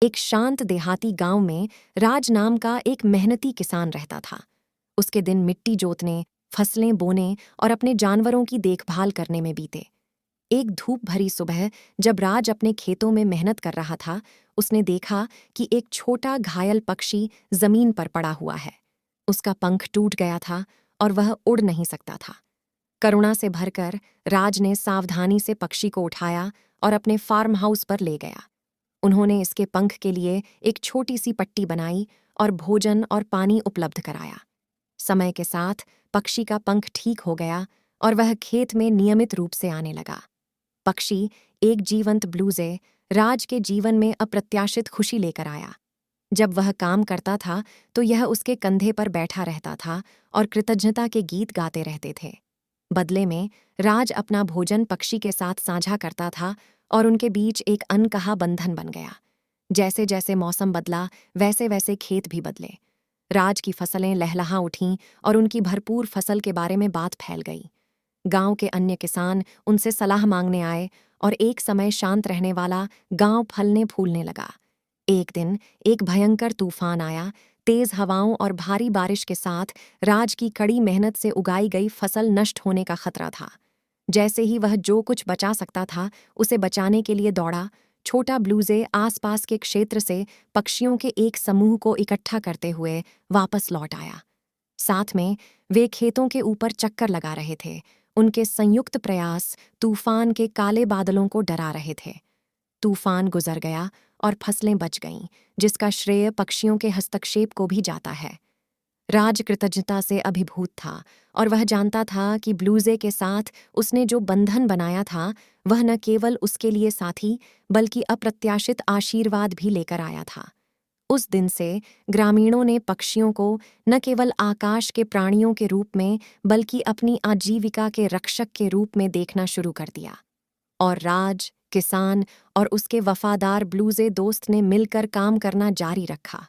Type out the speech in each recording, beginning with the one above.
एक शांत देहाती गांव में राज नाम का एक मेहनती किसान रहता था। उसके दिन मिट्टी जोतने, फसलें बोने और अपने जानवरों की देखभाल करने में बीते। एक धूप भरी सुबह जब राज अपने खेतों में मेहनत कर रहा था, उसने देखा कि एक छोटा घायल पक्षी जमीन पर पड़ा हुआ है। उसका पंख टूट गया था और वह उड़ नहीं सकता था। करुणा से भरकर राज ने सावधानी से पक्षी को उठाया और अपने फार्म हाउस पर ले गया। उन्होंने इसके पंख के लिए एक छोटी सी पट्टी बनाई और भोजन और पानी उपलब्ध कराया। समय के साथ पक्षी का पंख ठीक हो गया और वह खेत में नियमित रूप से आने लगा। पक्षी, एक जीवंत ब्लूजे, राज के जीवन में अप्रत्याशित खुशी लेकर आया। जब वह काम करता था तो यह उसके कंधे पर बैठा रहता था और कृतज्ञता के गीत गाते रहते थे। बदले में राज अपना भोजन पक्षी के साथ साझा करता था और उनके बीच एक अनकहा बंधन बन गया। जैसे जैसे मौसम बदला, वैसे वैसे खेत भी बदले। राज की फसलें लहलहा उठीं और उनकी भरपूर फसल के बारे में बात फैल गई। गांव के अन्य किसान उनसे सलाह मांगने आए और एक समय शांत रहने वाला गांव फलने फूलने लगा। एक दिन एक भयंकर तूफान आया। तेज हवाओं और भारी बारिश के साथ राज की कड़ी मेहनत से उगाई गई फसल नष्ट होने का खतरा था। जैसे ही वह जो कुछ बचा सकता था उसे बचाने के लिए दौड़ा, छोटा ब्लूजे आसपास के क्षेत्र से पक्षियों के एक समूह को इकट्ठा करते हुए वापस लौट आया। साथ में वे खेतों के ऊपर चक्कर लगा रहे थे। उनके संयुक्त प्रयास तूफान के काले बादलों को डरा रहे थे। तूफान गुजर गया और फसलें बच गईं, जिसका श्रेय पक्षियों के हस्तक्षेप को भी जाता है। राज कृतज्ञता से अभिभूत था और वह जानता था कि ब्लूजे के साथ उसने जो बंधन बनाया था वह न केवल उसके लिए साथी बल्कि अप्रत्याशित आशीर्वाद भी लेकर आया था। उस दिन से ग्रामीणों ने पक्षियों को न केवल आकाश के प्राणियों के रूप में बल्कि अपनी आजीविका के रक्षक के रूप में देखना शुरू कर दिया। और राज, किसान और उसके वफादार ब्लूजे दोस्त ने मिलकर काम करना जारी रखा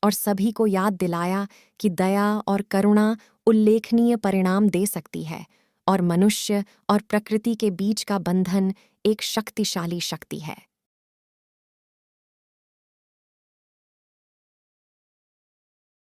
और सभी को याद दिलाया कि दया और करुणा उल्लेखनीय परिणाम दे सकती है और मनुष्य और प्रकृति के बीच का बंधन एक शक्तिशाली शक्ति है।